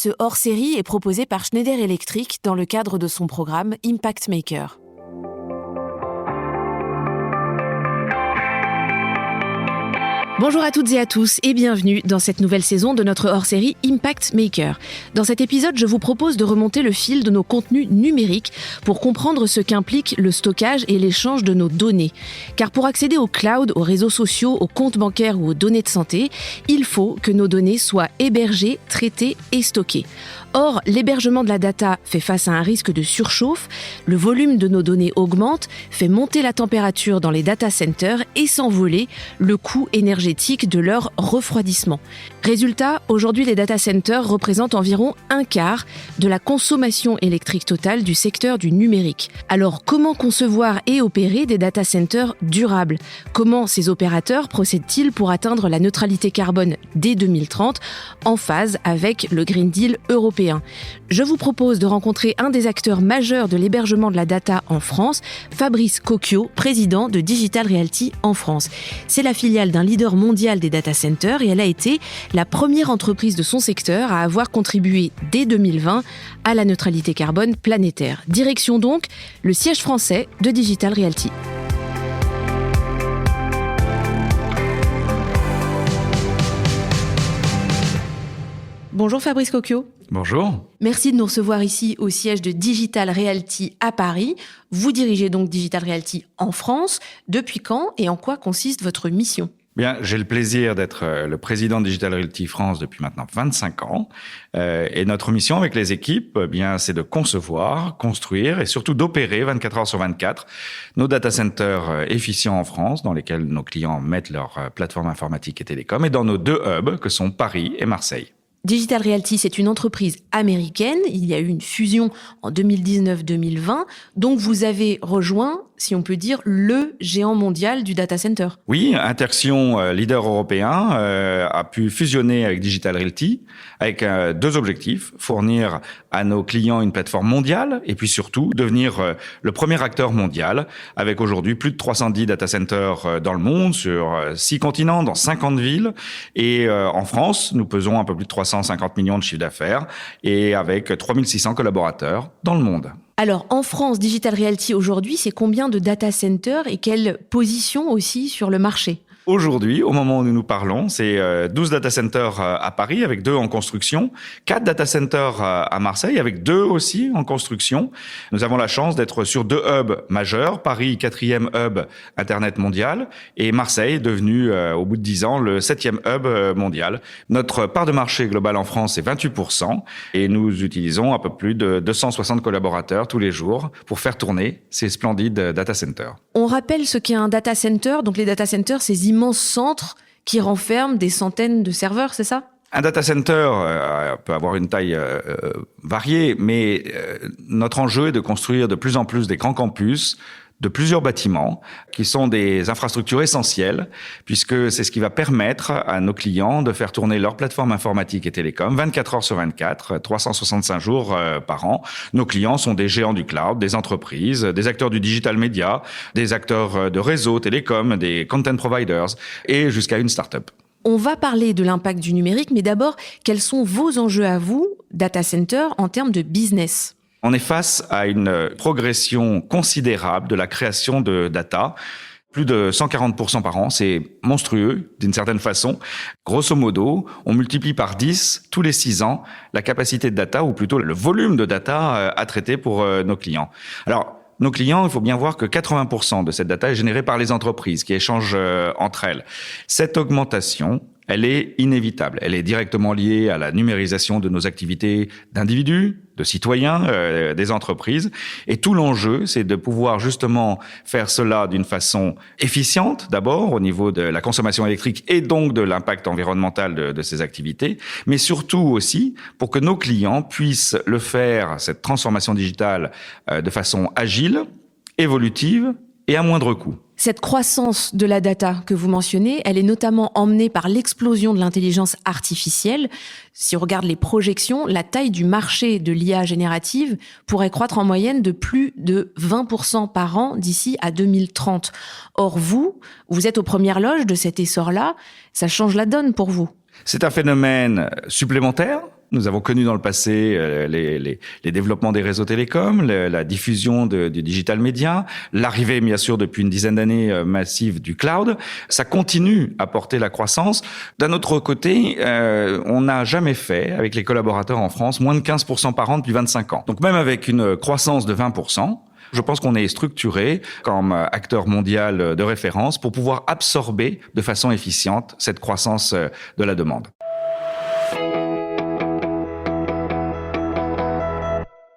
Ce hors-série est proposé par Schneider Electric dans le cadre de son programme Impact Maker. Bonjour à toutes et à tous et bienvenue dans cette nouvelle saison de notre hors-série Impact Maker. Dans cet épisode, je vous propose de remonter le fil de nos contenus numériques pour comprendre ce qu'implique le stockage et l'échange de nos données. Car pour accéder au cloud, aux réseaux sociaux, aux comptes bancaires ou aux données de santé, il faut que nos données soient hébergées, traitées et stockées. Or, l'hébergement de la data fait face à un risque de surchauffe, le volume de nos données augmente, fait monter la température dans les data centers et s'envoler le coût énergétique de leur refroidissement. Résultat, aujourd'hui les data centers représentent environ un quart de la consommation électrique totale du secteur du numérique. Alors, comment concevoir et opérer des data centers durables ? Comment ces opérateurs procèdent-ils pour atteindre la neutralité carbone dès 2030 en phase avec le Green Deal européen ? Je vous propose de rencontrer un des acteurs majeurs de l'hébergement de la data en France, Fabrice Cocchio, président de Digital Realty en France. C'est la filiale d'un leader mondial des data centers et elle a été la première entreprise de son secteur à avoir contribué dès 2020 à la neutralité carbone planétaire. Direction donc le siège français de Digital Realty. Bonjour Fabrice Cocchio. Bonjour. Merci de nous recevoir ici au siège de Digital Realty à Paris. Vous dirigez donc Digital Realty en France. Depuis quand et en quoi consiste votre mission ? Bien, j'ai le plaisir d'être le président de Digital Realty France depuis maintenant 25 ans. Et notre mission avec les équipes, c'est de concevoir, construire et surtout d'opérer 24 heures sur 24 nos data centers efficients en France, dans lesquels nos clients mettent leur plateforme informatique et télécom, et dans nos deux hubs que sont Paris et Marseille. Digital Realty, c'est une entreprise américaine. Il y a eu une fusion en 2019-2020. Donc, vous avez rejoint, si on peut dire, le géant mondial du data center. Oui, Interxion, leader européen, a pu fusionner avec Digital Realty avec deux objectifs. Fournir à nos clients une plateforme mondiale et puis surtout devenir le premier acteur mondial avec aujourd'hui plus de 310 data centers dans le monde, sur 6 continents, dans 50 villes. Et en France, nous pesons un peu plus de 350 millions de chiffre d'affaires et avec 3600 collaborateurs dans le monde. Alors, en France, Digital Realty aujourd'hui, c'est combien de data centers et quelle position aussi sur le marché ? Aujourd'hui, au moment où nous parlons, c'est 12 data centers à Paris avec 2 en construction, 4 data centers à Marseille avec 2 aussi en construction. Nous avons la chance d'être sur 2 hubs majeurs, Paris 4e hub Internet mondial et Marseille devenu au bout de 10 ans le 7e hub mondial. Notre part de marché globale en France est 28% et nous utilisons un peu plus de 260 collaborateurs tous les jours pour faire tourner ces splendides data centers. On rappelle ce qu'est un data center. Donc les data centers, ces immenses centres qui renferment des centaines de serveurs, c'est ça ? Un data center peut avoir une taille variée, mais notre enjeu est de construire de plus en plus des grands campus, de plusieurs bâtiments qui sont des infrastructures essentielles, puisque c'est ce qui va permettre à nos clients de faire tourner leur plateforme informatique et télécom 24 heures sur 24, 365 jours par an. Nos clients sont des géants du cloud, des entreprises, des acteurs du digital media, des acteurs de réseau télécom, des content providers et jusqu'à une start-up. On va parler de l'impact du numérique, mais d'abord, quels sont vos enjeux à vous, data center, en termes de business ? On est face à une progression considérable de la création de data. Plus de 140% par an, c'est monstrueux d'une certaine façon. Grosso modo, on multiplie par 10 tous les 6 ans la capacité de data, ou plutôt le volume de data à traiter pour nos clients. Alors, nos clients, il faut bien voir que 80% de cette data est générée par les entreprises qui échangent entre elles. Cette augmentation, elle est inévitable. Elle est directement liée à la numérisation de nos activités d'individus, de citoyens, des entreprises. Et tout l'enjeu, c'est de pouvoir justement faire cela d'une façon efficiente, d'abord, au niveau de la consommation électrique et donc de l'impact environnemental de ces activités, mais surtout aussi pour que nos clients puissent le faire, cette transformation digitale, de façon agile, évolutive et à moindre coût. Cette croissance de la data que vous mentionnez, elle est notamment emmenée par l'explosion de l'intelligence artificielle. Si on regarde les projections, la taille du marché de l'IA générative pourrait croître en moyenne de plus de 20% par an d'ici à 2030. Or, vous êtes aux premières loges de cet essor-là. Ça change la donne pour vous. C'est un phénomène supplémentaire. Nous avons connu dans le passé les développements des réseaux télécoms, la diffusion du digital média, l'arrivée, bien sûr, depuis une dizaine d'années massive du cloud. Ça continue à porter la croissance. D'un autre côté, on n'a jamais fait, avec les collaborateurs en France, moins de 15% par an depuis 25 ans. Donc même avec une croissance de 20%, je pense qu'on est structuré comme acteur mondial de référence pour pouvoir absorber de façon efficiente cette croissance de la demande.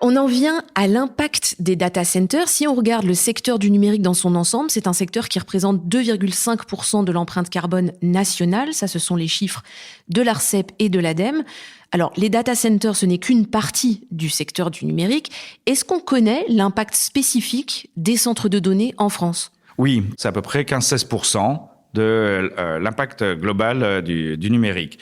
On en vient à l'impact des data centers. Si on regarde le secteur du numérique dans son ensemble, c'est un secteur qui représente 2,5% de l'empreinte carbone nationale. Ça, ce sont les chiffres de l'ARCEP et de l'ADEME. Alors, les data centers, ce n'est qu'une partie du secteur du numérique. Est-ce qu'on connaît l'impact spécifique des centres de données en France ? Oui, c'est à peu près 15-16% de l'impact global du numérique.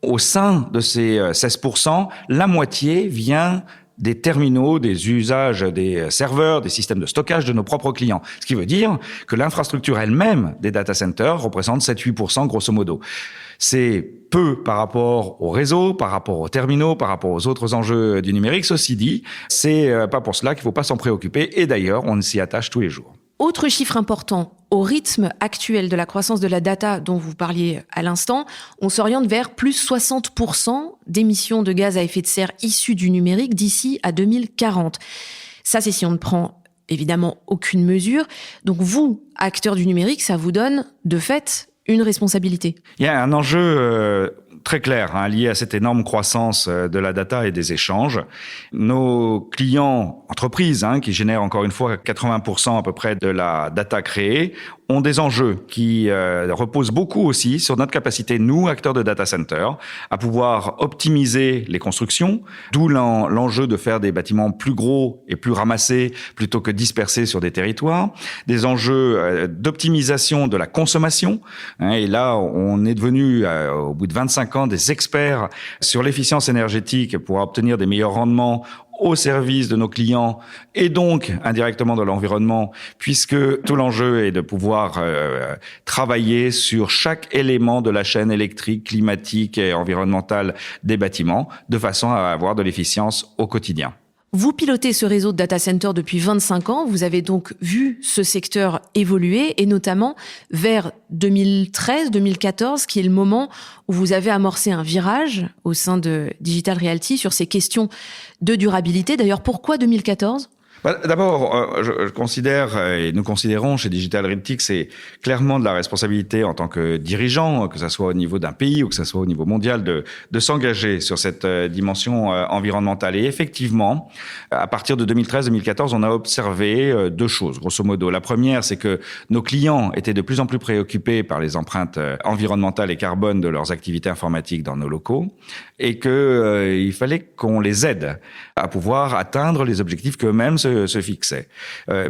Au sein de ces 16%, la moitié vient des terminaux, des usages des serveurs, des systèmes de stockage de nos propres clients. Ce qui veut dire que l'infrastructure elle-même des data centers représente 7-8% grosso modo. C'est peu par rapport au réseau, par rapport aux terminaux, par rapport aux autres enjeux du numérique. Ceci dit, c'est pas pour cela qu'il faut pas s'en préoccuper. Et d'ailleurs, on s'y attache tous les jours. Autre chiffre important, au rythme actuel de la croissance de la data dont vous parliez à l'instant, on s'oriente vers plus 60% d'émissions de gaz à effet de serre issues du numérique d'ici à 2040. Ça, c'est si on ne prend évidemment aucune mesure. Donc vous, acteurs du numérique, ça vous donne de fait une responsabilité. Il y a un enjeu très clair lié à cette énorme croissance de la data et des échanges. Nos clients entreprises, qui génèrent encore une fois 80% à peu près de la data créée, ont des enjeux qui reposent beaucoup aussi sur notre capacité, nous, acteurs de data center, à pouvoir optimiser les constructions, d'où l'enjeu de faire des bâtiments plus gros et plus ramassés plutôt que dispersés sur des territoires, des enjeux d'optimisation de la consommation. Et là, on est devenu, au bout de 25 ans, des experts sur l'efficience énergétique pour obtenir des meilleurs rendements au service de nos clients et donc indirectement de l'environnement, puisque tout l'enjeu est de pouvoir travailler sur chaque élément de la chaîne électrique, climatique et environnementale des bâtiments, de façon à avoir de l'efficience au quotidien. Vous pilotez ce réseau de data centers depuis 25 ans. Vous avez donc vu ce secteur évoluer et notamment vers 2013-2014, qui est le moment où vous avez amorcé un virage au sein de Digital Realty sur ces questions de durabilité. D'ailleurs, pourquoi 2014 ? D'abord, je considère, et nous considérons chez Digital Realty, que c'est clairement de la responsabilité en tant que dirigeant, que ça soit au niveau d'un pays ou que ça soit au niveau mondial, de s'engager sur cette dimension environnementale. Et effectivement, à partir de 2013-2014, on a observé deux choses, grosso modo. La première, c'est que nos clients étaient de plus en plus préoccupés par les empreintes environnementales et carbone de leurs activités informatiques dans nos locaux, et que il fallait qu'on les aide à pouvoir atteindre les objectifs qu'eux-mêmes se fixaient.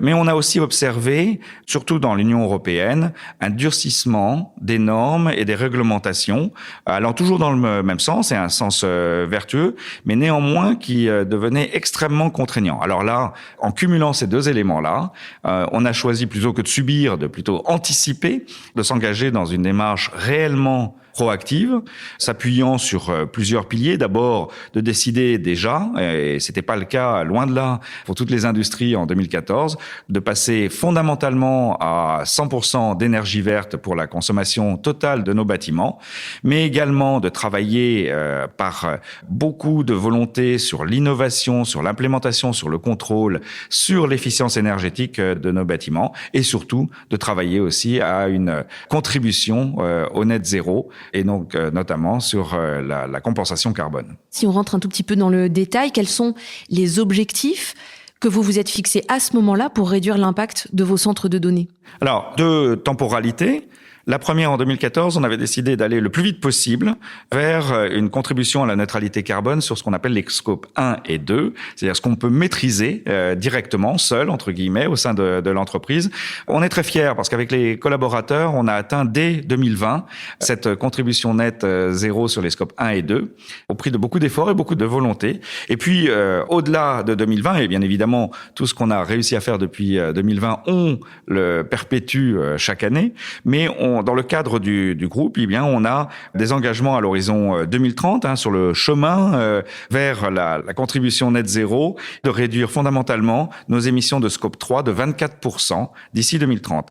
Mais on a aussi observé, surtout dans l'Union européenne, un durcissement des normes et des réglementations, allant toujours dans le même sens, et un sens vertueux, mais néanmoins qui devenait extrêmement contraignant. Alors là, en cumulant ces deux éléments-là, on a choisi, plutôt que de subir, de plutôt anticiper, de s'engager dans une démarche réellement proactive, s'appuyant sur plusieurs piliers. D'abord, de décider déjà, et c'était pas le cas, loin de là, pour toutes les industries en 2014, de passer fondamentalement à 100% d'énergie verte pour la consommation totale de nos bâtiments, mais également de travailler par beaucoup de volonté sur l'innovation, sur l'implémentation, sur le contrôle, sur l'efficience énergétique de nos bâtiments, et surtout de travailler aussi à une contribution au net zéro, et donc notamment sur la compensation carbone. Si on rentre un tout petit peu dans le détail, quels sont les objectifs que vous vous êtes fixés à ce moment-là pour réduire l'impact de vos centres de données ? Alors, deux temporalités. La première, en 2014, on avait décidé d'aller le plus vite possible vers une contribution à la neutralité carbone sur ce qu'on appelle les scopes 1 et 2, c'est-à-dire ce qu'on peut maîtriser directement, seul, entre guillemets, au sein de l'entreprise. On est très fiers parce qu'avec les collaborateurs, on a atteint dès 2020 cette contribution nette zéro sur les scopes 1 et 2, au prix de beaucoup d'efforts et beaucoup de volonté. Et puis, au-delà de 2020, et bien évidemment, tout ce qu'on a réussi à faire depuis 2020, on le perpétue chaque année, mais dans le cadre du groupe, eh bien, on a des engagements à l'horizon 2030 sur le chemin vers la contribution net zéro, de réduire fondamentalement nos émissions de scope 3 de 24% d'ici 2030.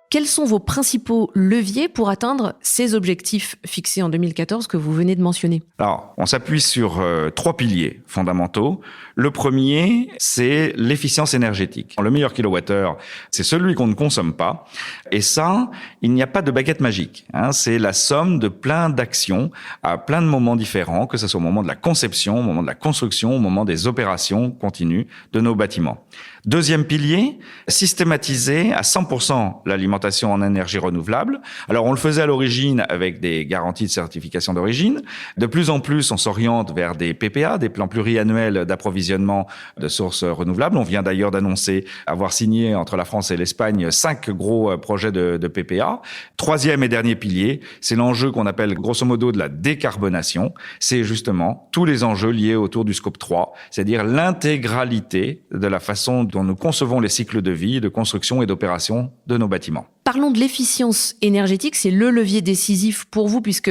Quels sont vos principaux leviers pour atteindre ces objectifs fixés en 2014 que vous venez de mentionner ? Alors, on s'appuie sur 3 piliers fondamentaux. Le premier, c'est l'efficience énergétique. Le meilleur kilowattheure, c'est celui qu'on ne consomme pas. Et ça, il n'y a pas de baguette magique. C'est la somme de plein d'actions à plein de moments différents, que ce soit au moment de la conception, au moment de la construction, au moment des opérations continues de nos bâtiments. Deuxième pilier, systématiser à 100% l'alimentation en énergie renouvelable. Alors, on le faisait à l'origine avec des garanties de certification d'origine. De plus en plus, on s'oriente vers des PPA, des plans pluriannuels d'approvisionnement de sources renouvelables. On vient d'ailleurs d'annoncer avoir signé entre la France et l'Espagne 5 gros projets de PPA. Troisième et dernier pilier, c'est l'enjeu qu'on appelle grosso modo de la décarbonation. C'est justement tous les enjeux liés autour du scope 3, c'est-à-dire l'intégralité de la façon dont nous concevons les cycles de vie, de construction et d'opération de nos bâtiments. Parlons de l'efficience énergétique, c'est le levier décisif pour vous puisque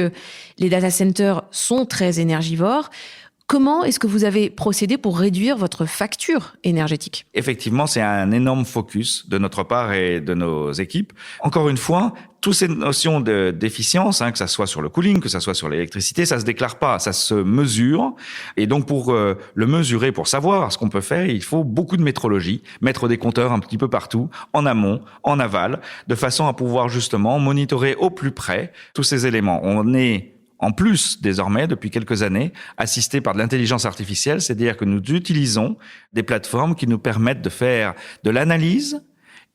les data centers sont très énergivores. Comment est-ce que vous avez procédé pour réduire votre facture énergétique ? Effectivement, c'est un énorme focus de notre part et de nos équipes. Encore une fois, toutes ces notions d'efficience, que ça soit sur le cooling, que ça soit sur l'électricité, ça se déclare pas, ça se mesure. Et donc, pour le mesurer, pour savoir ce qu'on peut faire, il faut beaucoup de métrologie, mettre des compteurs un petit peu partout, en amont, en aval, de façon à pouvoir justement monitorer au plus près tous ces éléments. On est en plus, désormais, depuis quelques années, assisté par de l'intelligence artificielle, c'est-à-dire que nous utilisons des plateformes qui nous permettent de faire de l'analyse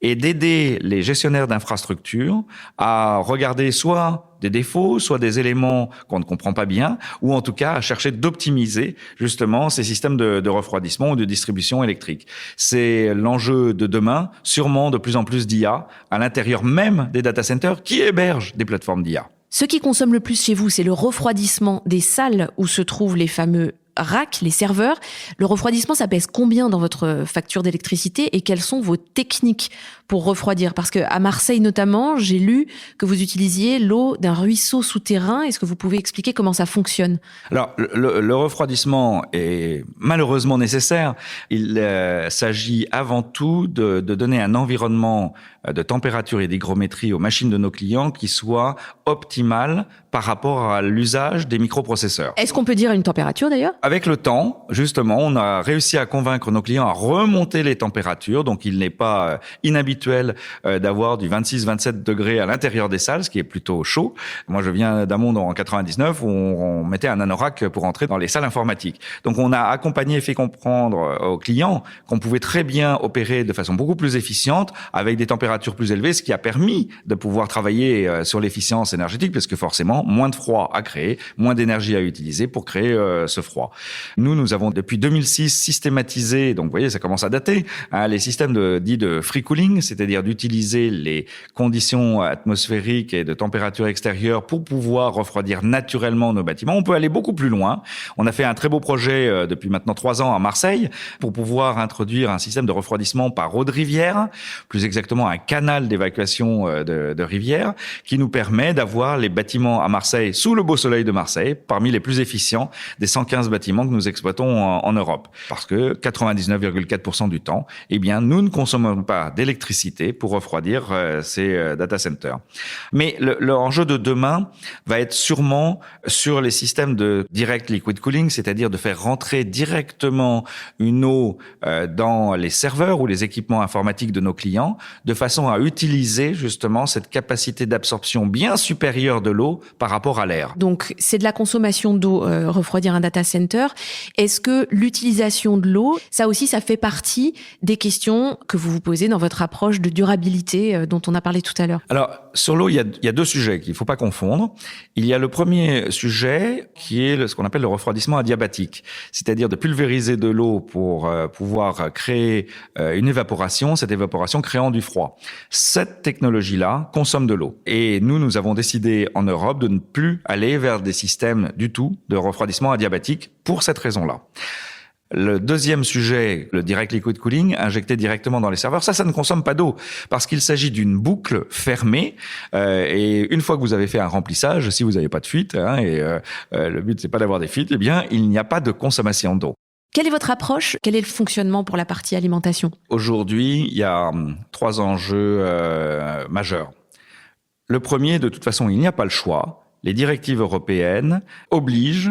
et d'aider les gestionnaires d'infrastructures à regarder soit des défauts, soit des éléments qu'on ne comprend pas bien, ou en tout cas à chercher d'optimiser justement ces systèmes de refroidissement ou de distribution électrique. C'est l'enjeu de demain, sûrement de plus en plus d'IA à l'intérieur même des data centers qui hébergent des plateformes d'IA. Ce qui consomme le plus chez vous, c'est le refroidissement des salles où se trouvent les fameux racks, les serveurs. Le refroidissement, ça pèse combien dans votre facture d'électricité et quelles sont vos techniques pour refroidir ? Parce qu'à Marseille notamment, j'ai lu que vous utilisiez l'eau d'un ruisseau souterrain. Est-ce que vous pouvez expliquer comment ça fonctionne ? Alors, le refroidissement est malheureusement nécessaire. Il s'agit avant tout de donner un environnement de température et d'hygrométrie aux machines de nos clients qui soit optimal par rapport à l'usage des microprocesseurs. Est-ce qu'on peut dire une température d'ailleurs ? Avec le temps, justement, on a réussi à convaincre nos clients à remonter les températures. Donc, il n'est pas inhabituel d'avoir du 26-27 degrés à l'intérieur des salles, ce qui est plutôt chaud. Moi, je viens d'un monde en 99 où on mettait un anorak pour entrer dans les salles informatiques. Donc, on a accompagné et fait comprendre aux clients qu'on pouvait très bien opérer de façon beaucoup plus efficiente avec des températures plus élevées, ce qui a permis de pouvoir travailler sur l'efficience énergétique, parce que forcément, moins de froid à créer, moins d'énergie à utiliser pour créer ce froid. Nous avons depuis 2006 systématisé, donc vous voyez, ça commence à dater, les systèmes dits de free cooling, c'est-à-dire d'utiliser les conditions atmosphériques et de température extérieure pour pouvoir refroidir naturellement nos bâtiments. On peut aller beaucoup plus loin. On a fait un très beau projet depuis maintenant 3 ans à Marseille pour pouvoir introduire un système de refroidissement par eau de rivière, plus exactement un canal d'évacuation de rivière qui nous permet d'avoir les bâtiments à Marseille sous le beau soleil de Marseille, parmi les plus efficients des 115 bâtiments que nous exploitons en Europe. Parce que 99,4% du temps, eh bien, nous ne consommons pas d'électricité pour refroidir ces data centers. Mais l'enjeu de demain va être sûrement sur les systèmes de direct liquid cooling, c'est-à-dire de faire rentrer directement une eau dans les serveurs ou les équipements informatiques de nos clients, de façon à utiliser justement cette capacité d'absorption bien supérieure de l'eau par rapport à l'air. Donc, c'est de la consommation d'eau, refroidir un data center. Est-ce que l'utilisation de l'eau, ça aussi, ça fait partie des questions que vous vous posez dans votre approche de durabilité dont on a parlé tout à l'heure ? Alors, sur l'eau, il y a 2 sujets qu'il ne faut pas confondre. Il y a le premier sujet qui est ce qu'on appelle le refroidissement adiabatique, c'est-à-dire de pulvériser de l'eau pour pouvoir créer une évaporation, cette évaporation créant du froid. Cette technologie-là consomme de l'eau. Et nous avons décidé en Europe de ne plus aller vers des systèmes du tout de refroidissement adiabatique pour cette raison-là. Le deuxième sujet, le direct liquid cooling, injecté directement dans les serveurs, ça ne consomme pas d'eau parce qu'il s'agit d'une boucle fermée et une fois que vous avez fait un remplissage, si vous n'avez pas de fuite, le but c'est pas d'avoir des fuites, eh bien il n'y a pas de consommation d'eau. Quelle est votre approche ? Quel est le fonctionnement pour la partie alimentation ? Aujourd'hui, il y a 3 enjeux majeurs. Le premier, de toute façon, il n'y a pas le choix. Les directives européennes obligent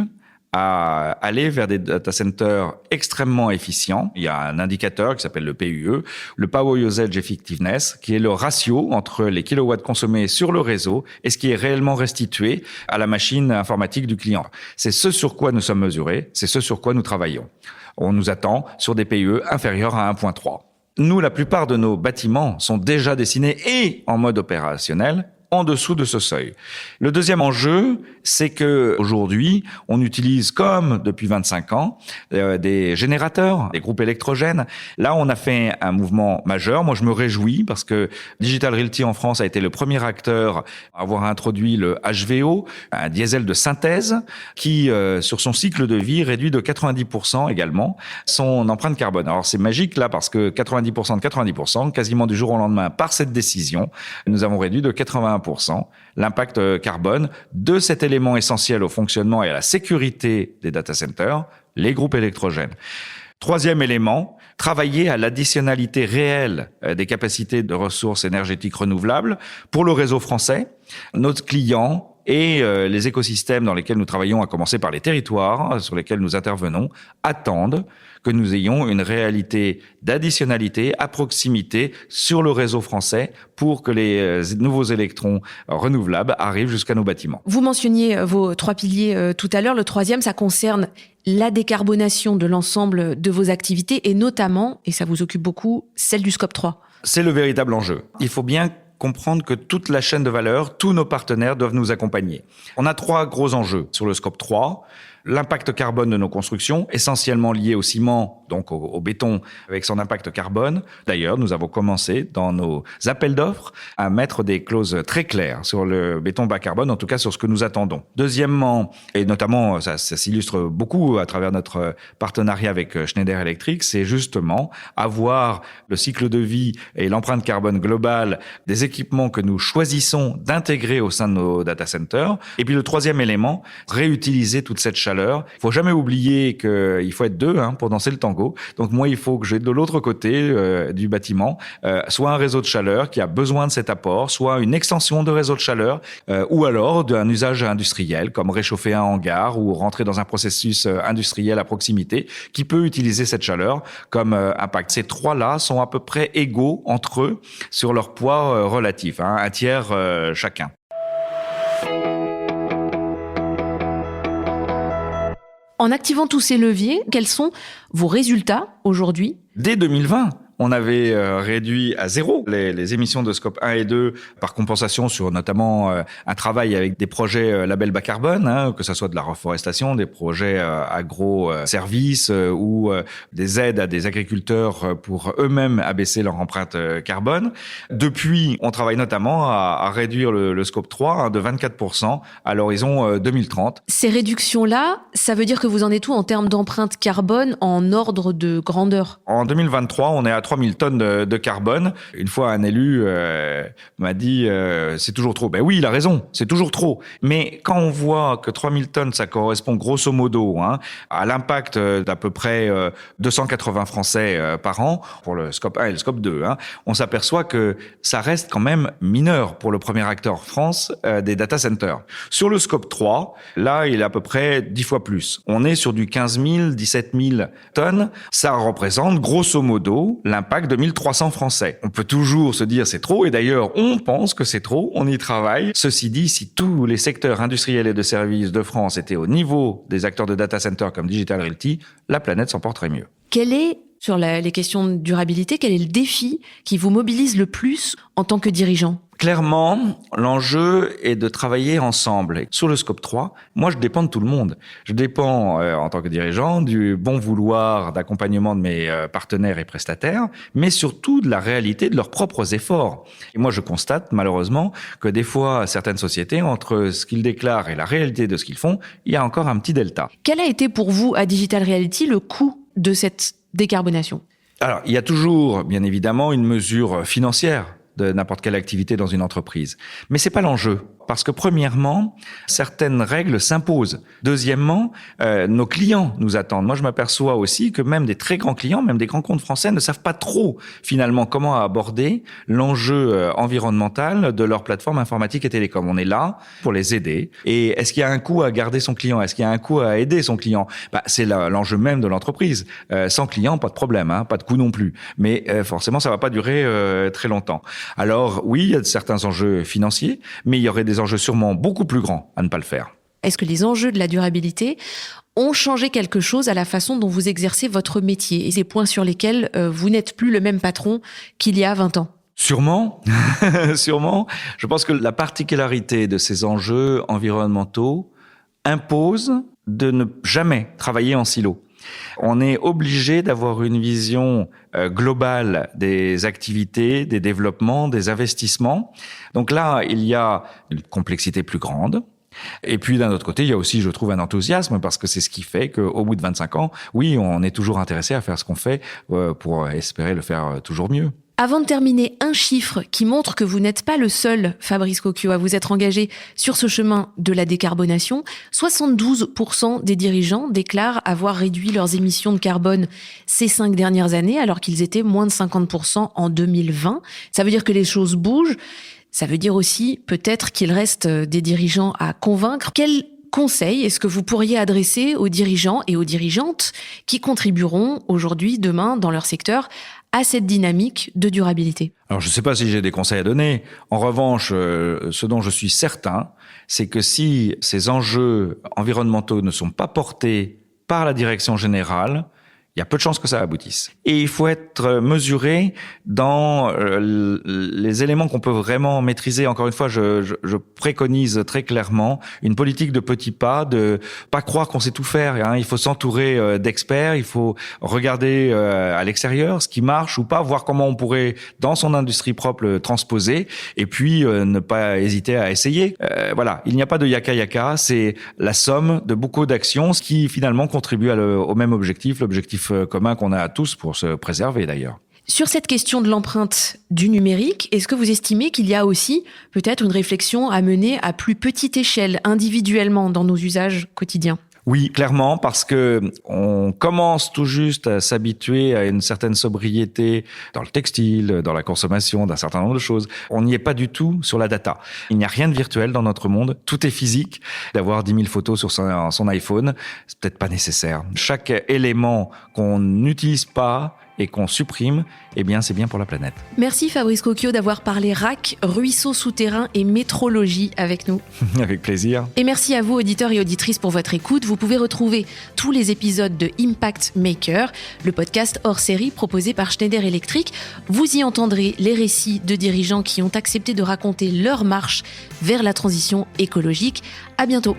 à aller vers des data centers extrêmement efficients. Il y a un indicateur qui s'appelle le PUE, le Power Usage Effectiveness, qui est le ratio entre les kilowatts consommés sur le réseau et ce qui est réellement restitué à la machine informatique du client. C'est ce sur quoi nous sommes mesurés, c'est ce sur quoi nous travaillons. On nous attend sur des PUE inférieurs à 1.3. Nous, la plupart de nos bâtiments sont déjà dessinés et en mode opérationnel en dessous de ce seuil. Le deuxième enjeu, c'est que aujourd'hui, on utilise, comme depuis 25 ans, des générateurs, des groupes électrogènes. Là, on a fait un mouvement majeur. Moi, je me réjouis parce que Digital Realty en France a été le premier acteur à avoir introduit le HVO, un diesel de synthèse, qui, sur son cycle de vie, réduit de 90% également son empreinte carbone. Alors, c'est magique là parce que 90% de 90%, quasiment du jour au lendemain, par cette décision, nous avons réduit de 81% l'impact carbone de cet élément essentiel au fonctionnement et à la sécurité des data centers, les groupes électrogènes. Troisième élément, travailler à l'additionnalité réelle des capacités de ressources énergétiques renouvelables pour le réseau français, nos clients et les écosystèmes dans lesquels nous travaillons, à commencer par les territoires sur lesquels nous intervenons, attendent que nous ayons une réalité d'additionnalité à proximité sur le réseau français pour que les nouveaux électrons renouvelables arrivent jusqu'à nos bâtiments. Vous mentionniez vos 3 piliers tout à l'heure. Le troisième, ça concerne la décarbonation de l'ensemble de vos activités et notamment, et ça vous occupe beaucoup, celle du scope 3. C'est le véritable enjeu. Il faut bien comprendre que toute la chaîne de valeur, tous nos partenaires doivent nous accompagner. On a 3 gros enjeux sur le scope 3. L'impact carbone de nos constructions, essentiellement lié au ciment, donc au béton, avec son impact carbone. D'ailleurs, nous avons commencé dans nos appels d'offres à mettre des clauses très claires sur le béton bas carbone, en tout cas sur ce que nous attendons. Deuxièmement, et notamment ça s'illustre beaucoup à travers notre partenariat avec Schneider Electric, c'est justement avoir le cycle de vie et l'empreinte carbone globale des équipements que nous choisissons d'intégrer au sein de nos data centers. Et puis le troisième élément, réutiliser toute cette chaleur. Il faut jamais oublier qu'il faut être 2 pour danser le tango. Donc moi, il faut que j'ai de l'autre côté du bâtiment soit un réseau de chaleur qui a besoin de cet apport, soit une extension de réseau de chaleur, ou alors d'un usage industriel comme réchauffer un hangar ou rentrer dans un processus industriel à proximité qui peut utiliser cette chaleur comme impact. Ces 3-là sont à peu près égaux entre eux sur leur poids relatif, un tiers chacun. En activant tous ces leviers, quels sont vos résultats aujourd'hui ? Dès 2020, on avait réduit à 0 les émissions de scope 1 et 2 par compensation sur notamment un travail avec des projets label bas carbone, que ce soit de la reforestation, des projets agro-services ou des aides à des agriculteurs pour eux-mêmes abaisser leur empreinte carbone. Depuis, on travaille notamment à réduire le scope 3 de 24% à l'horizon 2030. Ces réductions-là, ça veut dire que vous en êtes où en termes d'empreinte carbone en ordre de grandeur ? En 2023, on est à 3000 tonnes de carbone. Une fois, un élu m'a dit c'est toujours trop. Ben oui, il a raison, c'est toujours trop. Mais quand on voit que 3000 tonnes, ça correspond grosso modo à l'impact d'à peu près 280 Français par an pour le scope 1 et le scope 2, on s'aperçoit que ça reste quand même mineur pour le premier acteur France des data centers. Sur le scope 3, là, il est à peu près 10 fois plus. On est sur du 15 000, 17 000 tonnes. Ça représente grosso modo l'impact de 1300 Français. On peut toujours se dire c'est trop, et d'ailleurs on pense que c'est trop, on y travaille. Ceci dit, si tous les secteurs industriels et de services de France étaient au niveau des acteurs de data center comme Digital Realty, la planète s'en porterait mieux. Quel est, sur les questions de durabilité, quel est le défi qui vous mobilise le plus en tant que dirigeant ? Clairement, l'enjeu est de travailler ensemble. Sur le scope 3, moi, je dépends de tout le monde. Je dépends, en tant que dirigeant, du bon vouloir d'accompagnement de mes partenaires et prestataires, mais surtout de la réalité de leurs propres efforts. Et moi, je constate, malheureusement, que des fois, certaines sociétés, entre ce qu'ils déclarent et la réalité de ce qu'ils font, il y a encore un petit delta. Quel a été pour vous, à Digital Realty, le coût de cette décarbonation ? Alors, il y a toujours, bien évidemment, une mesure financière de n'importe quelle activité dans une entreprise. Mais c'est pas l'enjeu. Parce que premièrement, certaines règles s'imposent. Deuxièmement, nos clients nous attendent. Moi, je m'aperçois aussi que même des très grands clients, même des grands comptes français, ne savent pas trop, finalement, comment aborder l'enjeu environnemental de leur plateforme informatique et télécom. On est là pour les aider. Et est-ce qu'il y a un coût à garder son client? Est-ce qu'il y a un coût à aider son client? C'est l'enjeu même de l'entreprise. Sans client, pas de problème, pas de coût non plus. Mais forcément, ça va pas durer très longtemps. Alors, oui, il y a certains enjeux financiers, mais il y aurait des enjeux sûrement beaucoup plus grands à ne pas le faire. Est-ce que les enjeux de la durabilité ont changé quelque chose à la façon dont vous exercez votre métier et ces points sur lesquels vous n'êtes plus le même patron qu'il y a 20 ans ? Sûrement, sûrement. Je pense que la particularité de ces enjeux environnementaux impose de ne jamais travailler en silo. On est obligé d'avoir une vision globale des activités, des développements, des investissements. Donc là, il y a une complexité plus grande. Et puis d'un autre côté, il y a aussi, je trouve, un enthousiasme parce que c'est ce qui fait qu'au bout de 25 ans, oui, on est toujours intéressé à faire ce qu'on fait pour espérer le faire toujours mieux. Avant de terminer, un chiffre qui montre que vous n'êtes pas le seul, Fabrice Cocchio, à vous être engagé sur ce chemin de la décarbonation. 72% des dirigeants déclarent avoir réduit leurs émissions de carbone ces 5 dernières années, alors qu'ils étaient moins de 50% en 2020. Ça veut dire que les choses bougent. Ça veut dire aussi peut-être qu'il reste des dirigeants à convaincre. Quel conseil est-ce que vous pourriez adresser aux dirigeants et aux dirigeantes qui contribueront aujourd'hui, demain, dans leur secteur, à cette dynamique de durabilité? Alors, je ne sais pas si j'ai des conseils à donner. En revanche, ce dont je suis certain, c'est que si ces enjeux environnementaux ne sont pas portés par la direction générale, il y a peu de chances que ça aboutisse. Et il faut être mesuré dans les éléments qu'on peut vraiment maîtriser. Encore une fois, je préconise très clairement une politique de petits pas, de pas croire qu'on sait tout faire. Il faut s'entourer d'experts, il faut regarder à l'extérieur ce qui marche ou pas, voir comment on pourrait, dans son industrie propre, le transposer, et puis ne pas hésiter à essayer. Voilà, il n'y a pas de yaka-yaka, c'est la somme de beaucoup d'actions, ce qui finalement contribue au même objectif, l'objectif commun qu'on a à tous pour se préserver d'ailleurs. Sur cette question de l'empreinte du numérique, est-ce que vous estimez qu'il y a aussi peut-être une réflexion à mener à plus petite échelle, individuellement, dans nos usages quotidiens ? Oui, clairement, parce que on commence tout juste à s'habituer à une certaine sobriété dans le textile, dans la consommation d'un certain nombre de choses. On n'y est pas du tout sur la data. Il n'y a rien de virtuel dans notre monde. Tout est physique. D'avoir 10 000 photos sur son iPhone, c'est peut-être pas nécessaire. Chaque élément qu'on n'utilise pas et qu'on supprime, eh bien, c'est bien pour la planète. Merci Fabrice Cocchio d'avoir parlé RAC, ruisseaux souterrains et métrologie avec nous. Avec plaisir. Et merci à vous, auditeurs et auditrices, pour votre écoute. Vous pouvez retrouver tous les épisodes de Impact Maker, le podcast hors série proposé par Schneider Electric. Vous y entendrez les récits de dirigeants qui ont accepté de raconter leur marche vers la transition écologique. À bientôt.